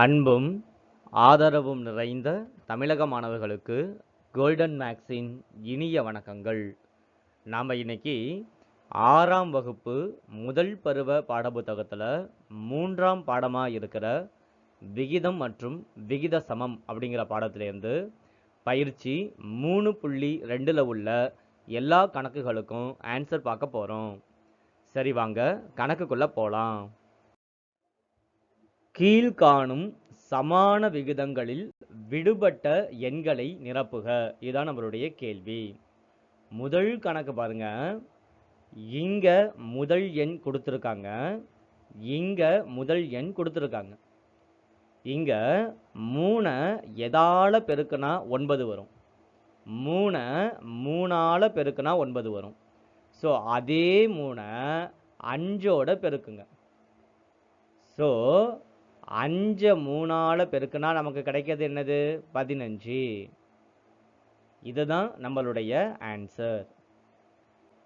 அன்பும் ஆதரவும் நிறைந்த தமிழக மாணவர்களுக்கு கோல்டன் மேக்ஸின் இனிய வணக்கங்கள். நாம் இன்னைக்கு 6ஆம் வகுப்பு முதல் பருவ பாடப்புத்தகத்தில் 3ஆம் பாடமாக இருக்கிற விகிதம் மற்றும் விகித சமம் அப்படிங்கிற பாடத்திலேருந்து பயிற்சி 3.2ல் உள்ள எல்லா கணக்குகளுக்கும் ஆன்சர் பார்க்க போகிறோம். சரி, வாங்க கணக்குக்குள்ளே போகலாம். கீழ்காணும் சமான விகிதங்களில் விடுபட்ட எண்களை நிரப்புக. இதுதான் நம்மளுடைய கேள்வி. முதல் கணக்கு பாருங்க. இங்க முதல் எண் கொடுத்துருக்காங்க, இங்க முதல் எண் கொடுத்துருக்காங்க. இங்க 3 எதால பெருக்குனா 9 வரும், 3 3ஆல பெருக்குனா 9 வரும். ஸோ அதே 3 5ஓட பெருக்குங்க. ஸோ 5 3ஆல பெருக்குனா நமக்கு கிடைக்கிறது என்னது? 15. இதுதான் நம்மளுடைய ஆன்சர்.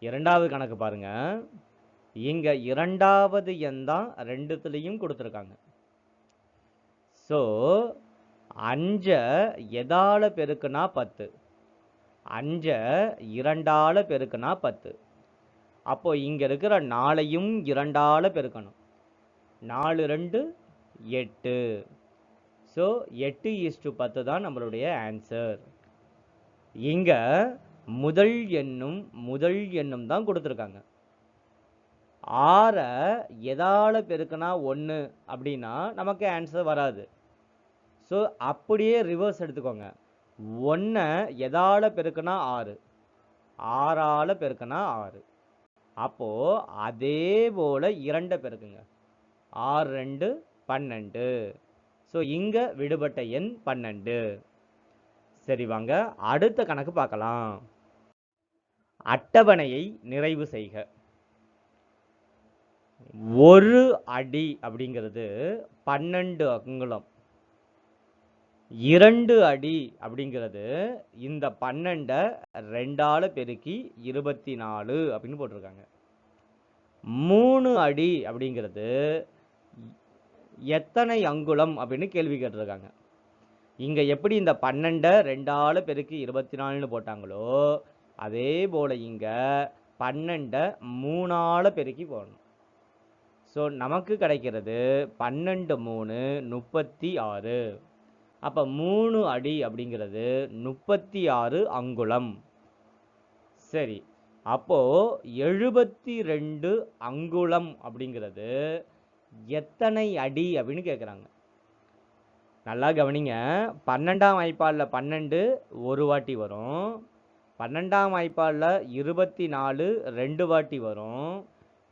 இரண்டாவது கணக்கு பாருங்க. இங்க இரண்டாவது எண் தான் ரெண்டுத்துலையும் கொடுத்துருக்காங்க. ஸோ 5 எதால பெருக்குனா 10, 5 2ஆல பெருக்குனா 10. அப்போ இங்க இருக்கிற 4ஐயும் 2ஆல பெருக்கணும். 4 2 8. ஸோ 8:10 தான் நம்மளுடைய ஆன்சர். இங்க முதல் எண்ணும் தான் கொடுத்துருக்காங்க. 6 எதால பெருக்குனா 1 அப்படின்னா நமக்கு ஆன்சர் வராது. ஸோ அப்படியே ரிவர்ஸ் எடுத்துக்கோங்க. 1 எதால பெருக்குனா 6, 6ஆல பெருக்குனா 6. அப்போ அதே போல 2 பெருக்குங்க. 6 2 12. ஸோ இங்க விடுபட்ட எண் 12. சரி, வாங்க அடுத்த கணக்கு பார்க்கலாம். அட்டவணையை நிறைவு செய்க. 1 அடி அப்படிங்கிறது 12 அங்குலம். 2 அடி அப்படிங்கிறது இந்த 12 2ஆல பெருக்கி 24 அப்படின்னு போட்டிருக்காங்க. 3 அடி அப்படிங்கிறது எத்தனை அங்குலம் அப்படின்னு கேள்வி கேட்டிருக்காங்க. இங்க எப்படி இந்த 12 2ஆல பெருக்கி 24ன்னு போட்டாங்களோ அதே போல இங்க 12 3ஆல பெருக்கி போடணும். ஸோ நமக்கு கிடைக்கிறது 12 3 36. அப்ப 3 அடி அப்படிங்கிறது 36 அங்குலம். சரி, அப்போ 72 அங்குலம் அப்படிங்கிறது எத்தனை அடி அப்படின்னு கேட்குறாங்க. நல்லா கவனிங்க. 12ஆம் வாய்ப்பாடில் 12 ஒரு வாட்டி வரும், 12ஆம் வாய்ப்பாடில் 24 2 வாட்டி வரும்,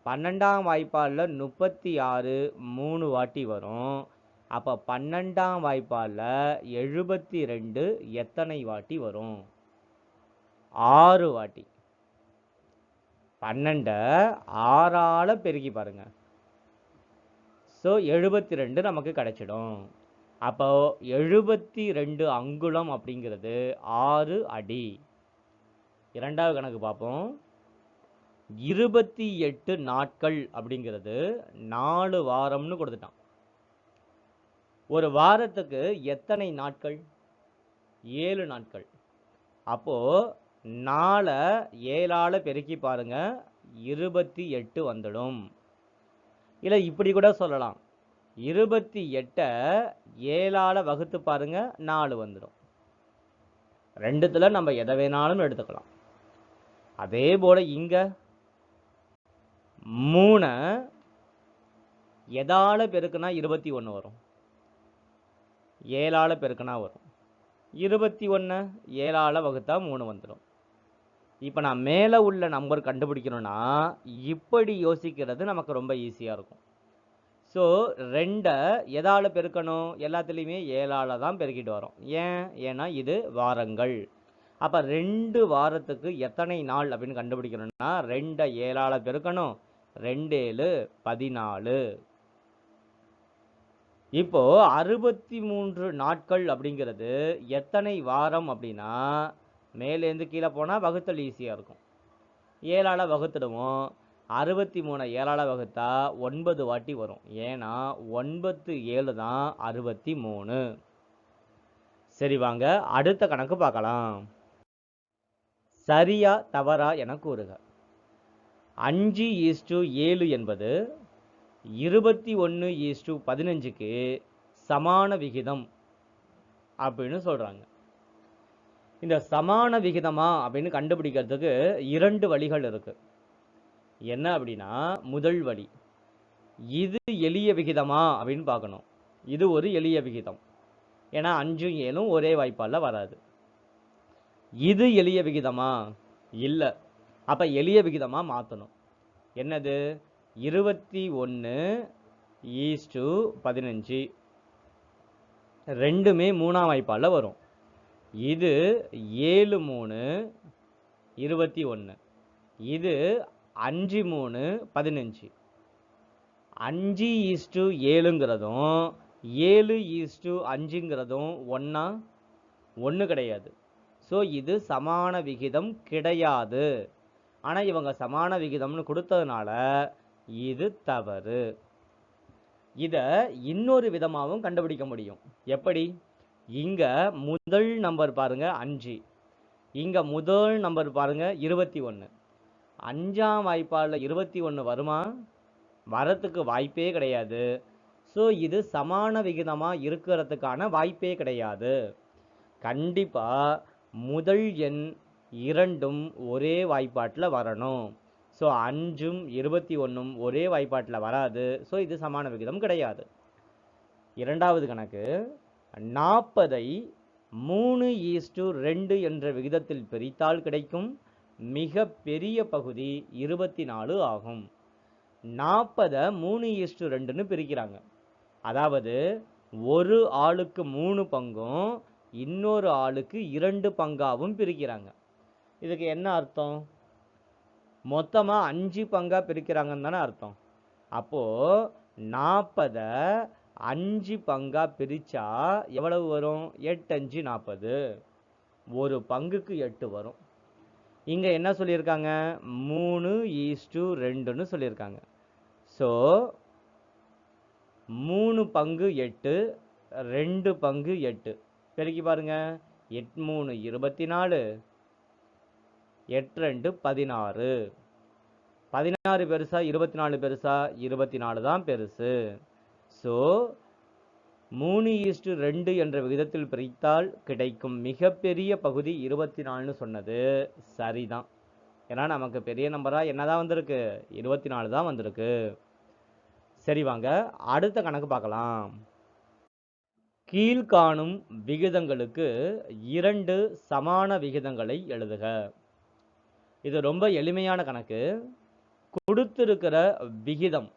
12ஆம் வாய்ப்பாடில் 36 3 வாட்டி வரும். அப்போ 12ஆம் வாய்ப்பாடில் 72 எத்தனை வாட்டி வரும்? 6 வாட்டி. 12 6ஆல பெருக்கி பாருங்க. ஸோ 72 நமக்கு கிடைச்சிடும். அப்போ 72 அங்குலம் அப்படிங்கிறது 6 அடி. இரண்டாவது கணக்கு பார்ப்போம். 28 நாட்கள் அப்படிங்கிறது 4 வாரம்னு கொடுத்துட்டான். ஒரு வாரத்துக்கு எத்தனை நாட்கள்? 7 நாட்கள். அப்போ 4 7ஆல பெருக்கி பாருங்க, 28 வந்துடும். இல்லை இப்படி கூட சொல்லலாம், 28 7ஆல வகுத்து பாருங்க, 4 வந்துடும். ரெண்டுத்துல நம்ம எதை வேணாலும் எடுத்துக்கலாம். அதே போல இங்க 3 எதால பெருக்குனா 21 வரும், 7ஆல பெருக்குனா வரும். 21 7ஆல வகுத்தா 3 வந்துடும். இப்போ நான் மேலே உள்ள நம்பர் கண்டுபிடிக்கணும்னா இப்படி யோசிக்கிறது நமக்கு ரொம்ப ஈஸியாக இருக்கும். ஸோ 2 எதால பெருக்கணும்? எல்லாத்துலேயுமே 7ஆல தான் பெருக்கிட்டு வரோம். ஏன்னா இது வாரங்கள். அப்போ 2 வாரத்துக்கு எத்தனை நாள் அப்படின்னு கண்டுபிடிக்கணும்னா 2 7ஆல பெருக்கணும். 2 7 14. இப்போ 63 நாட்கள் அப்படிங்கிறது எத்தனை வாரம் அப்படின்னா மேலேருந்து கீழே போனால் வகுத்தல் ஈஸியாக இருக்கும். 7ஆல வகுத்துடுவோம். 63 7ஆல வகுத்தா 9 வாட்டி வரும். ஏன்னா 9 7 தான் 63. சரி வாங்க அடுத்த கணக்கு பார்க்கலாம். சரியா தவறா என கூறுக. 5:7 என்பது 21:15க்கு சமான விகிதம் அப்படின்னு சொல்றாங்க. இந்த சமான விகிதமா அப்படின்னு கண்டுபிடிக்கிறதுக்கு 2 வழிகள் இருக்கு. என்ன அப்படின்னா, முதல் வழி, இது எளிய விகிதமா அப்படின்னு பார்க்கணும். இது ஒரு எளிய விகிதம். ஏன்னா 5ம் 7ம் ஒரே வாய்ப்பால்ல வராது. இது எளிய விகிதமா? இல்ல. அப்ப எளிய விகிதமா மாத்தணும். என்னது? 21:15 ரெண்டுமே 3ஆம் வாய்ப்பால்ல வரும். இது 7 3 21. இது 5 3 15. 5:7ங்கிறதும் 7:5ங்கிறதும் ஒண்ணா? ஒண்ணு கிடையாது. ஸோ இது சமான விகிதம் கிடையாது. ஆனா இவங்க சமான விகிதம்னு கொடுத்ததுனால இது தவறு. இத இன்னொரு விதமாகவும் கண்டுபிடிக்க முடியும். எப்படி? இங்க முதல் நம்பர் பாருங்க 5, இங்க முதல் நம்பர் பாருங்க 21. 5ஆம் வாய்ப்பாடுல 21 வருமா? வரத்துக்கு வாய்ப்பே கிடையாது. ஸோ இது சமான விகிதமா இருக்கிறதுக்கான வாய்ப்பே கிடையாது. கண்டிப்பா முதல் எண் 2ம் ஒரே வாய்ப்பாட்டில் வரணும். ஸோ 5ம் 21ம் ஒரே வாய்ப்பாட்டில் வராது. ஸோ இது சமான விகிதம் கிடையாது. இரண்டாவது கணக்கு, 40ஐ 3:2 என்ற விகிதத்தில் பிரித்தால் கிடைக்கும் மிக பெரிய பகுதி 24 ஆகும். 40ஐ 3:2ன்னு பிரிக்கிறாங்க. அதாவது ஒரு ஆளுக்கு 3 பங்கும் இன்னொரு ஆளுக்கு 2 பங்காவும் பிரிக்கிறாங்க. இதுக்கு என்ன அர்த்தம்? மொத்தமா 5 பங்கா பிரிக்கிறாங்கன்னு தானே அர்த்தம். அப்போ 40ஐ 5 பங்கா பிரிச்சா எவ்வளவு வரும்? 8 5 40. ஒரு பங்குக்கு 8 வரும். இங்க என்ன சொல்லியிருக்காங்க? 3:2ன்னு சொல்லியிருக்காங்க. ஸோ 3 பங்கு 8, 2 பங்கு 8 பெருக்கி பாருங்க. 8 3 24, 8 2 16. 16 பெருசா 24 பெருசா? 24 தான் பெருசு. ஸோ 3:2 என்ற விகிதத்தில் பிரித்தால் கிடைக்கும் மிகப்பெரிய பகுதி 24ன்னு சொன்னது சரிதான். ஏன்னா நமக்கு பெரிய நம்பரா என்னதான் வந்திருக்கு? 24 தான் வந்திருக்கு. சரி வாங்க அடுத்த கணக்கு பார்க்கலாம். கீழ்காணும் விகிதங்களுக்கு 2 சமான விகிதங்களை எழுதுக. இது ரொம்ப எளிமையான கணக்கு. கொடுத்திருக்கிற விகிதம்,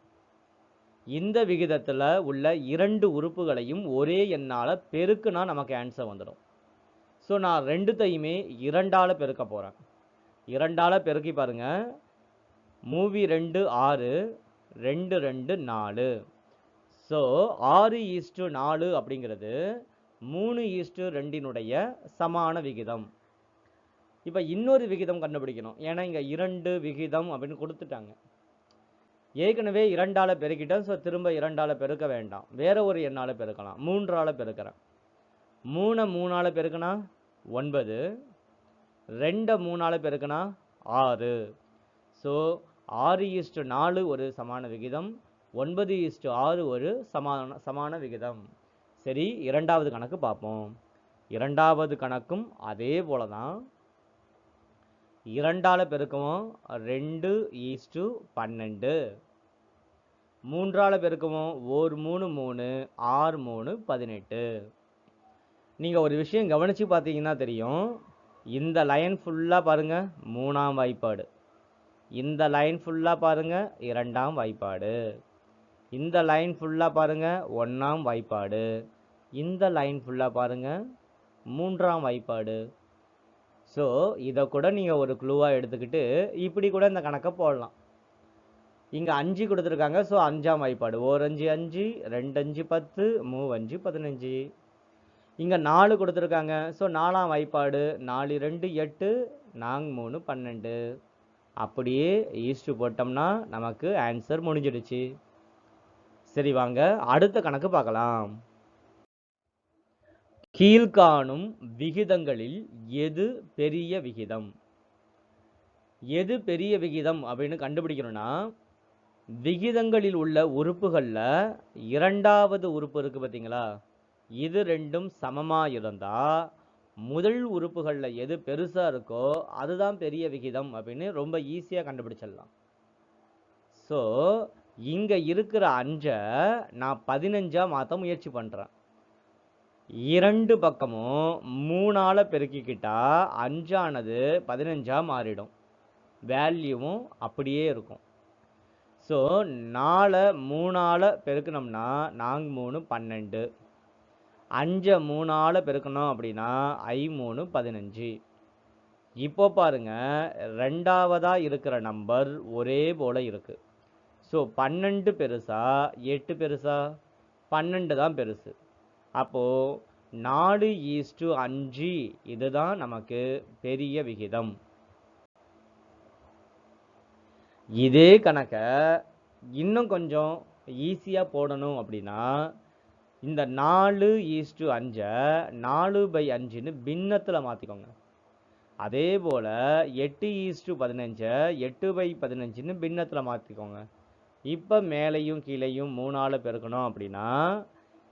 இந்த விகிதத்துல உள்ள 2 உறுப்புகளையும் ஒரே எண்ணால பெருக்குனா நமக்கு ஆன்சர் வந்துடும். ஸோ நான் ரெண்டுத்தையுமே 2ஆல பெருக்க போறேன். 2ஆல பெருக்கி பாருங்க. 2 6, 2 2 4. ஸோ 6:4 அப்படிங்கிறது 3:2னுடைய சமான விகிதம். இப்போ இன்னொரு விகிதம் கண்டுபிடிக்கணும். ஏன்னா இங்க 2 விகிதம் அப்படின்னு கொடுத்துட்டாங்க. ஏற்கனவே 2ஆல பெருக்கிட்டேன். ஸோ திரும்ப 2ஆல பெருக்க வேண்டாம். வேற ஒரு எண்ணால பெருக்கலாம். 3ஆல பெருக்கிறேன். 3 3ஆல பெருக்கினா 9, 2 3ஆல பெருக்கினா 6. ஸோ 6:4 ஒரு சமான விகிதம், 9:6 ஒரு சமான விகிதம். சரி, இரண்டாவது கணக்கு பார்ப்போம். இரண்டாவது கணக்கும் அதே போல தான். 2ஆல பெருக்குவோம் 2:12. 3ஆல பெருக்குவோம் 1 3 3, 6 3 18. நீங்க ஒரு விஷயம் கவனிச்சு பார்த்தீங்கன்னா தெரியும். இந்த லைன் ஃபுல்லா பாருங்க 3ஆம் வாய்ப்பாடு. இந்த லைன் ஃபுல்லா பாருங்க 2ஆம் வாய்ப்பாடு. இந்த லைன் ஃபுல்லா பாருங்க 1ஆம் வாய்ப்பாடு. இந்த லைன் ஃபுல்லா பாருங்க 3ஆம் வாய்ப்பாடு. ஸோ இதை கூட நீங்க ஒரு க்ளூவா எடுத்துக்கிட்டு இப்படி கூட இந்த கணக்கை போடலாம். இங்க 5 கொடுத்துருக்காங்க. ஸோ 5ஆம் வாய்ப்பாடு. 1 5 5, 2 5 10, 3 5 15. இங்க 4 கொடுத்துருக்காங்க. ஸோ 4ஆம் வாய்ப்பாடு. 4 2 8, 4 3 12. அப்படியே ஈஸ்ட் போட்டோம்னா நமக்கு ஆன்சர் முடிஞ்சிடுச்சு. சரி வாங்க அடுத்த கணக்கு பார்க்கலாம். கீழ்காணும் விகிதங்களில் எது பெரிய விகிதம்? எது பெரிய விகிதம் அப்படின்னு கண்டுபிடிக்கணும்னா, விகிதங்களில் உள்ள உறுப்புகள்ல இரண்டாவது உறுப்பு இருக்கு பார்த்தீங்களா, இது ரெண்டும் சமமா இருந்தா முதல் உறுப்புகள்ல எது பெருசா இருக்கோ அதுதான் பெரிய விகிதம் அப்படின்னு ரொம்ப ஈஸியா கண்டுபிடிச்சிடலாம். ஸோ இங்க இருக்கிற 5 நான் 15ஆ மாற்ற முயற்சி பண்றேன். இரண்டு பக்கமும் 3ஆல பெருக்கிக்கிட்டா 5ஆனது 15ஆ மாறிடும். வேல்யூவும் அப்படியே இருக்கும். ஸோ 4 3ஆல பெருக்கணும்னா 4 3 12, 5 3ஆல பெருக்கணும் அப்படின்னா 5 3 15. இப்போ பாருங்க, ரெண்டாவதா இருக்கிற நம்பர் ஒரே போல இருக்கு. ஸோ 12 பெருசா 8 பெருசா? 12 தான் பெருசு. அப்போ 4:5 இதுதான் நமக்கு பெரிய விகிதம். இதே கணக்க இன்னும் கொஞ்சம் ஈஸியா போடணும் அப்படின்னா, இந்த 4:5 4/5ன்னு பின்னத்துல மாத்திக்கோங்க. அதே போல 8:15 8/15ன்னு பின்னத்துல மாத்திக்கோங்க. இப்ப மேலையும் கீழையும் 3ஆல பெருக்கணும் அப்படின்னா,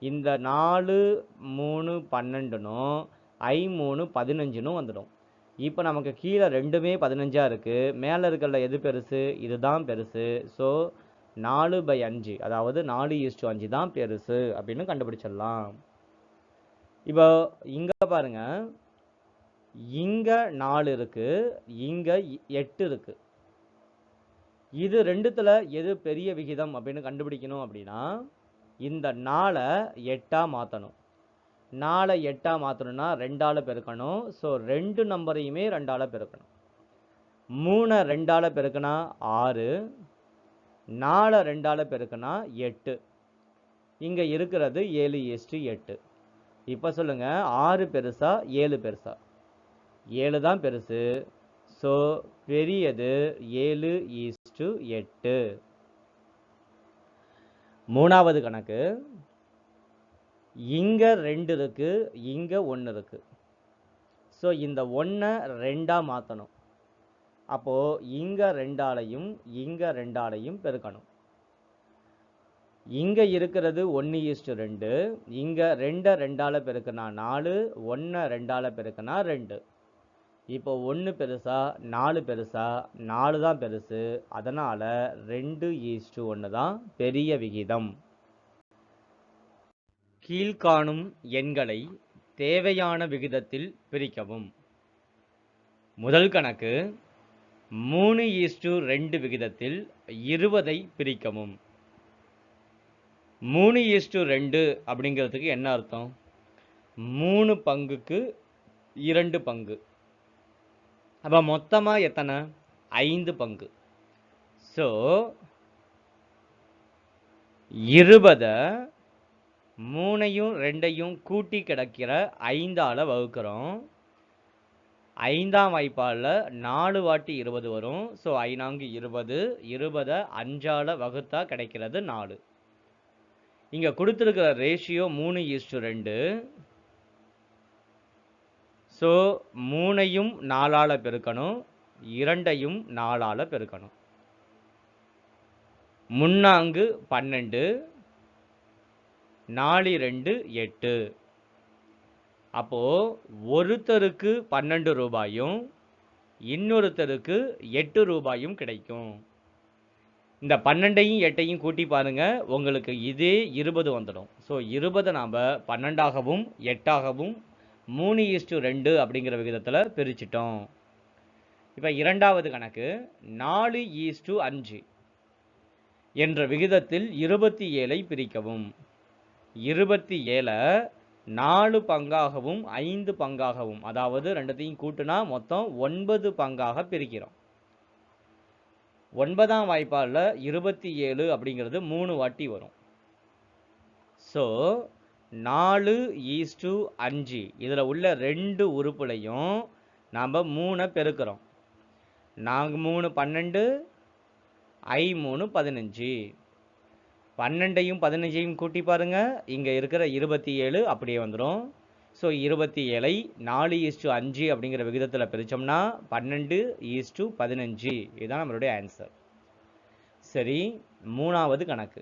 இந்த 4 3 12னும் 5 3 15னும் வந்துடும். இப்போ நமக்கு கீழே ரெண்டுமே 15ஆ இருக்கு. மேலே இருக்கிற எது பெருசு? இதுதான் பெருசு. ஸோ 4/5 அதாவது 4:5 தான் பெருசு அப்படின்னு கண்டுபிடிச்சிடலாம். இப்போ இங்க பாருங்க, இங்க 4 இருக்கு, இங்க 8 இருக்கு. இது ரெண்டுத்துல எது பெரிய விகிதம் அப்படின்னு கண்டுபிடிக்கணும் அப்படின்னா, இந்த 4 8ஆ மாற்றணும். 4 8ஆ மாற்றணும்னா 2ஆல பெருக்கணும். ஸோ 2 நம்பரையுமே 2ஆல பெருக்கணும். 3 2ஆல பெருக்கினா 6, 4 2ஆல பெருக்கினா 8. இங்க இருக்கிறது 7:8. இப்போ சொல்லுங்க, 6 பெருசா 7 பெருசா? 7 தான் பெருசு. ஸோ பெரியது 7:8. மூணாவது கணக்கு, இங்க 2 இருக்கு, இங்க 1 இருக்கு. ஸோ இந்த 1 2ஆ மாற்றணும். அப்போ இங்க 2ஆலையும் இங்க 2ஆலையும் பெருக்கணும். இங்க இருக்கிறது 1:2, இங்க 2 2ஆல பெருக்கினா 4, 1 2ஆல பெருக்கினா 2. இப்போ 1 பெருசா 4 பெருசா? 4 தான் பெருசு. அதனால 2:1 தான் பெரிய விகிதம். கீழ்காணும் எண்களை தேவையான விகிதத்தில் பிரிக்கவும். முதல் கணக்கு, 3:2 விகிதத்தில் 20ஐ பிரிக்கவும். 3:2 அப்படிங்கிறதுக்கு என்ன அர்த்தம்? 3 பங்குக்கு 2 பங்கு. அப்போ மொத்தமா எத்தனை? 5 பங்கு. ஸோ 20 3ஐயும் 2ஐயும் கூட்டி கிடக்கிற 5ஆல வகுக்கிறோம். 5ஆம் வாய்ப்பாடில் 4 வாட்டி 20 வரும். ஸோ 5 20, 20 5ஆல வகுத்தா கிடைக்கிறது 4. இங்க கொடுத்துருக்கிற ரேஷியோ 3:2. ஸோ 3ஐயும் 4ஆல பெருக்கணும், 2ஐயும் 4ஆல பெருக்கணும். 3 12, 4 2 8. அப்போ ஒருத்தருக்கு 12 ரூபாயும் இன்னொருத்தருக்கு 8 ரூபாயும் கிடைக்கும். இந்த 12ஐயும் 8ஐயும் கூட்டி பாருங்க, உங்களுக்கு இதே 20 வந்துடும். ஸோ 20 நாம் 12ஆகவும் 8ஆகவும் 3:2 அப்படிங்கிற விகிதத்தில் பிரிச்சிட்டோம். இப்போ இரண்டாவது கணக்கு, 4:5 என்ற விகிதத்தில் 27ஐ பிரிக்கவும். 27 4 பங்காகவும் 5 பங்காகவும், அதாவது ரெண்டத்தையும் கூட்டினா மொத்தம் 9 பங்காக பிரிக்கிறோம். 9ஆம் வாய்ப்பாடில் 27 அப்படிங்கிறது 3 வாட்டி வரும். ஸோ 4:5 இதில் உள்ள 2 உறுப்புலையும் நாம் 3 பெருக்கிறோம். 4 3 12, I 3 15. 12ஐயும் 15ஐயும் கூட்டி பாருங்க. இங்க இருக்கிற 27 அப்படியே வந்துடும். ஸோ 27ஐ 4:5 அப்படிங்கிற விகிதத்தில் பிரித்தோம்னா 12:15. இதுதான் நம்மளுடைய ஆன்சர். சரி, மூணாவது கணக்கு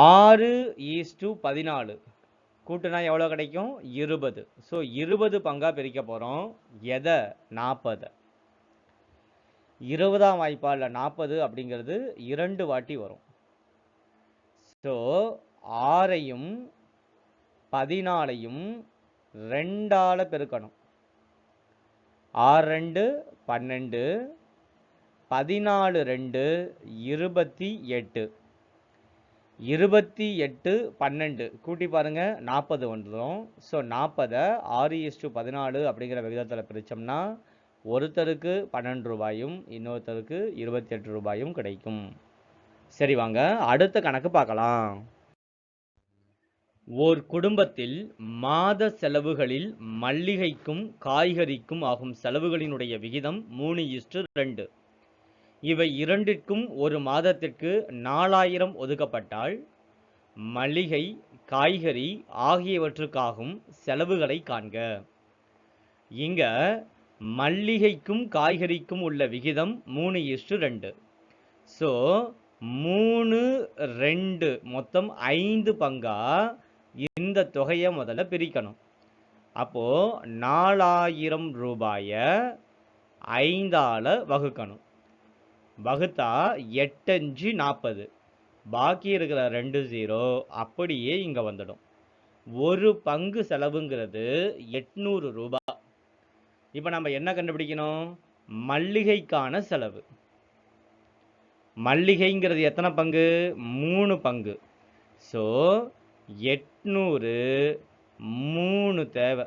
6:14 கூட்டுனா எவ்வளோ கிடைக்கும்? 20. ஸோ 20 பங்கா பிரிக்க போகிறோம். எதை? 40. 20ஆம் வாய்ப்பால் 40 அப்படிங்கிறது 2 வாட்டி வரும். ஸோ 6ஐயும் 14ஐயும் 2ஆல் பெருக்கணும். 6 2 12, 14 2 28. 28 12 கூட்டி பாருங்க, 40 வந்துடும். ஸோ 40ஐ 6:14 அப்படிங்கிற விகிதத்தில் பிரித்தோம்னா ஒருத்தருக்கு 12 ரூபாயும் இன்னொருத்தருக்கு 28 ரூபாயும் கிடைக்கும். சரி, வாங்க அடுத்த கணக்கு பார்க்கலாம். ஓர் குடும்பத்தில் மாத செலவுகளில் மல்லிகைக்கும் காய்கறிக்கும் ஆகும் செலவுகளினுடைய விகிதம் 3:2. இவை இரண்டிற்கும் ஒரு மாதத்திற்கு 4000 ஒதுக்கப்பட்டால் மல்லிகை, காய்கறி ஆகியவற்றுக்காகும் செலவுகளை காண்க. இங்க மல்லிகைக்கும் காய்கறிக்கும் உள்ள விகிதம் 3:2. ஸோ 3 2 மொத்தம் 5 பங்கா இந்த தொகையை முதல்ல பிரிக்கணும். அப்போ 4000 ரூபாயை 5ஆல் வகுக்கணும். வகுத்தா 8 5 40. பாக்கி இருக்கிற 2 0 அப்படியே இங்க வந்துடும். ஒரு பங்கு செலவுங்கிறது 800 ரூபாய். இப்போ நம்ம என்ன கண்டுபிடிக்கணும்? மல்லிகைக்கான செலவு. மல்லிகைங்கிறது எத்தனை பங்கு? 3 பங்கு. ஸோ 800 3 தேவை.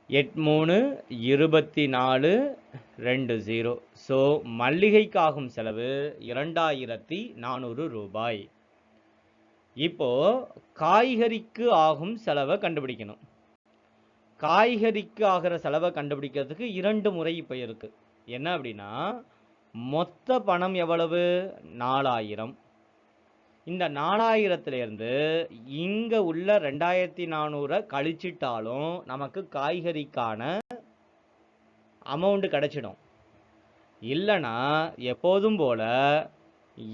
8 3 24 2 0. ஸோ மல்லிகைக்காகும் செலவு 2400 ரூபாய். இப்போ காய்கறிக்கு ஆகும் செலவை கண்டுபிடிக்கணும். காய்கறிக்கு ஆகிற செலவை கண்டுபிடிக்கிறதுக்கு 2 முறை இப்போ இருக்கு. என்ன அப்படின்னா, மொத்த பணம் எவ்வளவு? 4000. இந்த 4000லேருந்து இங்க உள்ள 2400 கழிச்சிட்டாலும் நமக்கு காய்கறிக்கான அமௌண்ட் கிடைச்சிடும். இல்லைனா எப்போதும் போல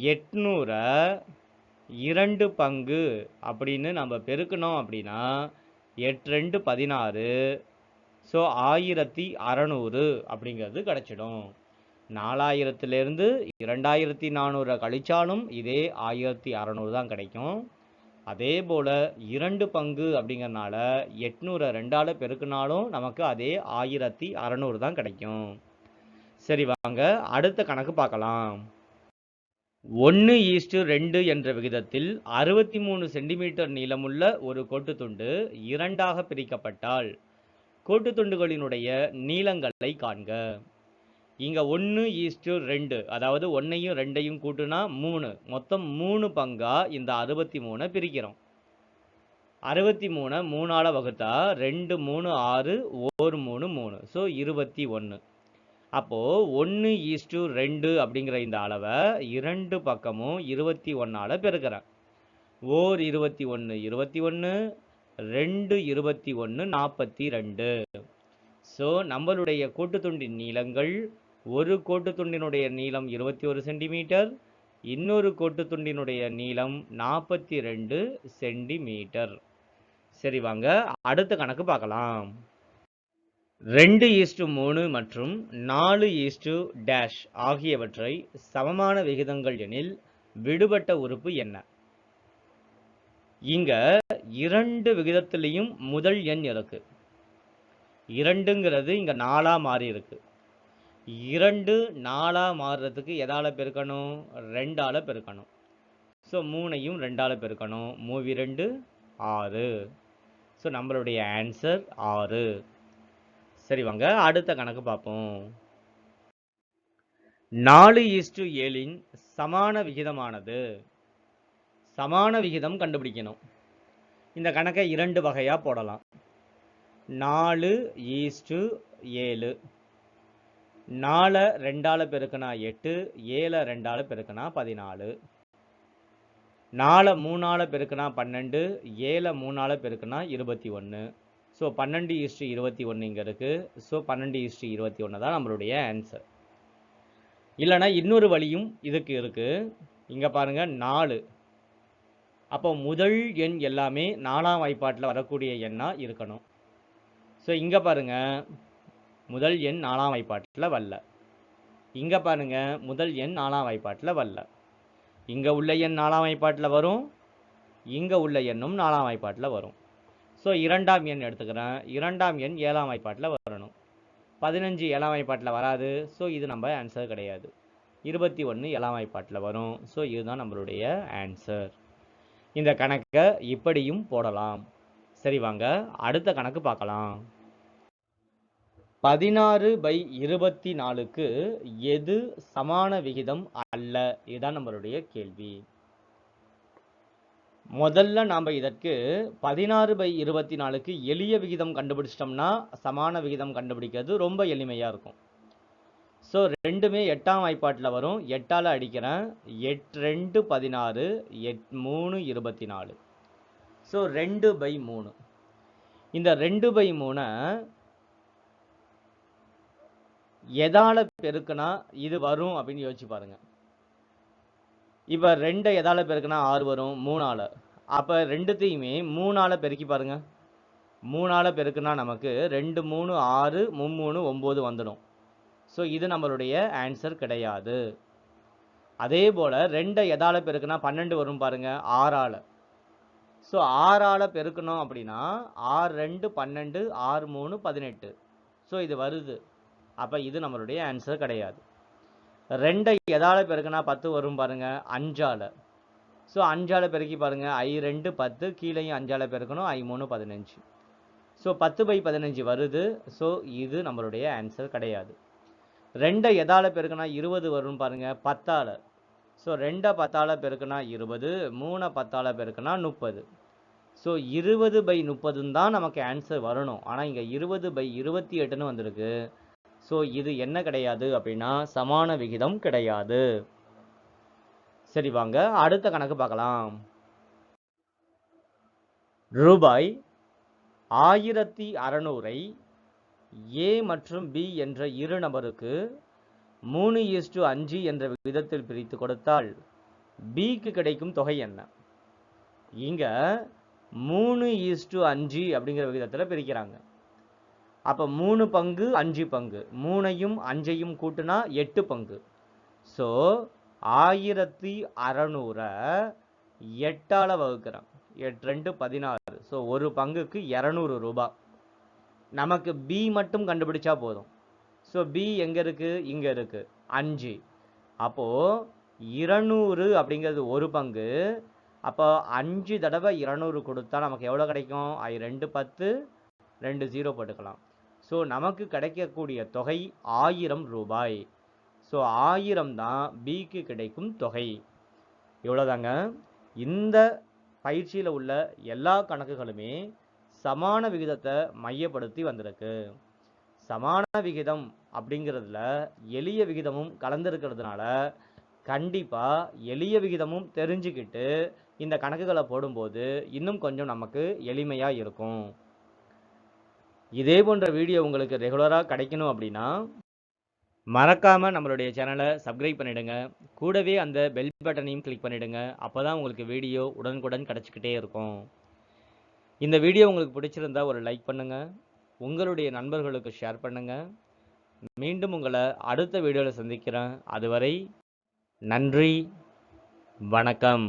800 2 பங்கு அப்படின்னு நம்ம பெருக்கணும். அப்படின்னா 8 2 16. ஸோ 1600 அப்படிங்கிறது கிடைச்சிடும். 4000லேருந்து 2400 கழிச்சாலும் இதே 1600 தான் கிடைக்கும். அதே போல் 2 பங்கு அப்படிங்கிறனால 800 2ஆல் பெருக்கினாலும் நமக்கு அதே 1600 தான் கிடைக்கும். சரி, வாங்க அடுத்த கணக்கு பார்க்கலாம். 1:2 என்ற விகிதத்தில் 63 சென்டிமீட்டர் நீளமுள்ள ஒரு கோட்டுத்துண்டு 2ஆக பிரிக்கப்பட்டால் கோட்டுத்துண்டுகளினுடைய நீளங்களை காண்க. இங்க 1:2, அதாவது 1ஐயும் 2ஐயும் கூட்டுனா 3, மொத்தம் 3 பங்கா இந்த 63 பிரிக்கிறோம். 63 3ஆல் வகுத்தா 2 3 6 1 3 3. ஸோ 21. அப்போ 1:2 அப்படிங்கிற இந்த அளவை 2 பக்கமும் 21ஆல் பெருக்கிறேன். ஓர் 21 21, 2 21 42. ஸோ நம்மளுடைய கோட்டுத்துண்டின் நீளங்கள், ஒரு கோட்டுத்துண்டினுடைய நீளம் 21 சென்டிமீட்டர், இன்னொரு கோட்டுத்துண்டினுடைய நீளம் 42 சென்டிமீட்டர். சரி, வாங்க அடுத்த கணக்கு பார்க்கலாம். 2:3 மற்றும் 4:- ஆகியவற்றை சமமான விகிதங்கள் எனில் விடுபட்ட உறுப்பு என்ன? இங்க 2 விகிதத்திலையும் முதல் எண் இருக்கு. 2ங்கிறது இங்க 4ஆ மாறி இருக்கு. 2 4ஆ மாறுறதுக்கு எதால பெருக்கணும்? 2ஆல் பெருக்கணும். ஸோ 3ஐயும் 2ஆல் பெருக்கணும். 3 2 6. ஸோ நம்மளுடைய ஆன்சர் 6. சரி, வாங்க அடுத்த கணக்கு பார்ப்போம். 4:7 சமான விகிதமானது. சமான விகிதம் கண்டுபிடிக்கணும். இந்த கணக்கை 2 வகையாக போடலாம். 4:6 7. 4 2ஆல பெருக்குனா 8, 7 2ஆல பெருக்குனா 14. 4 3ஆல பெருக்குனா 12, 7 3ஆல பெருக்குனா 21. ஸோ 12:21 இங்க இருக்கு. ஸோ 12:21 தான் நம்மளுடைய ஆன்சர். இல்லைனா இன்னொரு வழியும் இதுக்கு இருக்கு. இங்க பாருங்க 4. அப்போ முதல் எண் எல்லாமே 4ஆம் வாய்ப்பாட்டில் வரக்கூடிய எண்ணா இருக்கணும். ஸோ இங்க பாருங்க முதல் எண் 4ஆம் வாய்ப்பாட்டில் வரல. இங்க பாருங்க முதல் எண் 4ஆம் வாய்ப்பாட்டில் வரல. இங்க உள்ள எண் 4ஆம் வாய்ப்பாட்டில் வரும், இங்க உள்ள எண்ணும் 4ஆம் வாய்ப்பாட்டில் வரும். ஸோ 2ஆம் எண் எடுத்துக்கிறேன். 2ஆம் எண் 7ஆம் வாய்ப்பாட்டில் வரணும். 15 7ஆம் வாய்ப்பாட்டில் வராது. ஸோ இது நம்ம ஆன்சர் கிடையாது. 21 7ஆம் வாய்ப்பாட்டில் வரும். ஸோ இதுதான் நம்மளுடைய ஆன்சர். இந்த கணக்கை இப்படியும் போடலாம். சரி, வாங்க அடுத்த கணக்கு பார்க்கலாம். 16/24க்கு எது சமான விகிதம் அல்ல? இதுதான் நம்மளுடைய கேள்வி. முதல்ல நாம் இதற்கு 16/24க்கு எளிய விகிதம் கண்டுபிடிச்சிட்டோம்னா சமான விகிதம் கண்டுபிடிக்கிறது ரொம்ப எளிமையாக இருக்கும். ஸோ ரெண்டுமே 8ஆம் வாய்ப்பாட்டில் வரும். 8ஆல் அடிக்கிறேன். 8 2 16, 8 3 24. ஸோ 2/3. இந்த 2/3 எதால பெருக்குனா இது வரும் அப்படின்னு யோசிச்சு பாருங்க. இப்போ 2 எதால பெருக்குனா 6 வரும், 3ஆல. அப்போ ரெண்டுத்தையுமே 3ஆல பெருக்கி பாருங்க. 3ஆல பெருக்குனா நமக்கு 2 3 6 3 9 வந்துடும். ஸோ இது நம்மளுடைய ஆன்சர் கிடையாது. அதே போல் 2 எதால பெருக்குனா 12 வரும் பாருங்க, 6ஆல. ஸோ 6ஆல பெருக்கணும் அப்படின்னா 6 2 12, 6 3 18. ஸோ இது வருது. அப்போ இது நம்மளுடைய ஆன்சர் கிடையாது. 2 எதால பெருக்குனா 10 வரும் பாருங்க, 5ஆல. ஸோ 5ஆல பெருக்கி பாருங்க, I 2 10, கீழேயும் 5ஆல பெருக்கணும், I 3 15. ஸோ 10/15 வருது. ஸோ இது நம்மளுடைய ஆன்சர் கிடையாது. 2 எதால பெருக்குனா 20 வரும் பாருங்க, 10ஆல. ஸோ 2 10ஆல பெருக்குனா 20, 3 10ஆல பெருக்குனா 30. ஸோ 20/30 தான் நமக்கு ஆன்சர் வரணும். ஆனால் இங்கே 20/28ன்னு வந்திருக்கு. ஸோ இது என்ன கிடையாது அப்படின்னா சமான விகிதம் கிடையாது. சரி, வாங்க அடுத்த கணக்கு பார்க்கலாம். ரூபாய் 1600ஐ A மற்றும் B என்ற இரு நபருக்கு 3:5 என்ற விகிதத்தில் பிரித்து கொடுத்தால் Bக்கு கிடைக்கும் தொகை என்ன? இங்க 3:5 அப்படிங்கிற விகிதத்தில் பிரிக்கிறாங்க. அப்போ 3 பங்கு 5 பங்கு, 3ஐயும் 5ஐயும் கூட்டினா 8 பங்கு. ஸோ 1600 8ஆல வகுக்கிறோம். 8 2 16. ஸோ ஒரு பங்குக்கு 200 ரூபாய். நமக்கு B மட்டும் கண்டுபிடிச்சா போதும். ஸோ B எங்கே இருக்குது? இங்கே இருக்குது, 5. அப்போது 200 அப்படிங்கிறது ஒரு பங்கு. அப்போ 5 தடவை 200 கொடுத்தா நமக்கு எவ்வளோ கிடைக்கும்? I 2 10, 2 0 போட்டுக்கலாம். ஸோ நமக்கு கிடைக்கக்கூடிய தொகை 1000 ரூபாய். ஸோ 1000 தான் பிக்கு கிடைக்கும் தொகை. இவ்வளோதாங்க. இந்த பயிற்சியில் உள்ள எல்லா கணக்குகளுமே சமான விகிதத்தை மையப்படுத்தி வந்திருக்கு. சமான விகிதம் அப்படிங்கிறதுல எளிய விகிதமும் கலந்துருக்கிறதுனால கண்டிப்பாக எளிய விகிதமும் தெரிஞ்சுக்கிட்டு இந்த கணக்குகளை போடும்போது இன்னும் கொஞ்சம் நமக்கு எளிமையாக இருக்கும். இதே போன்ற வீடியோ உங்களுக்கு ரெகுலராக கிடைக்கணும் அப்படின்னா மறக்காமல் நம்மளுடைய சேனலை சப்ஸ்கிரைப் பண்ணிவிடுங்க. கூடவே அந்த பெல் பட்டனையும் கிளிக் பண்ணிவிடுங்க. அப்போ தான் உங்களுக்கு வீடியோ உடனுக்குடன் கிடச்சிக்கிட்டே இருக்கும். இந்த வீடியோ உங்களுக்கு பிடிச்சிருந்தா ஒரு லைக் பண்ணுங்கள், உங்களுடைய நண்பர்களுக்கு ஷேர் பண்ணுங்கள். மீண்டும் உங்களை அடுத்த வீடியோவில் சந்திக்கிறேன். அதுவரை நன்றி, வணக்கம்.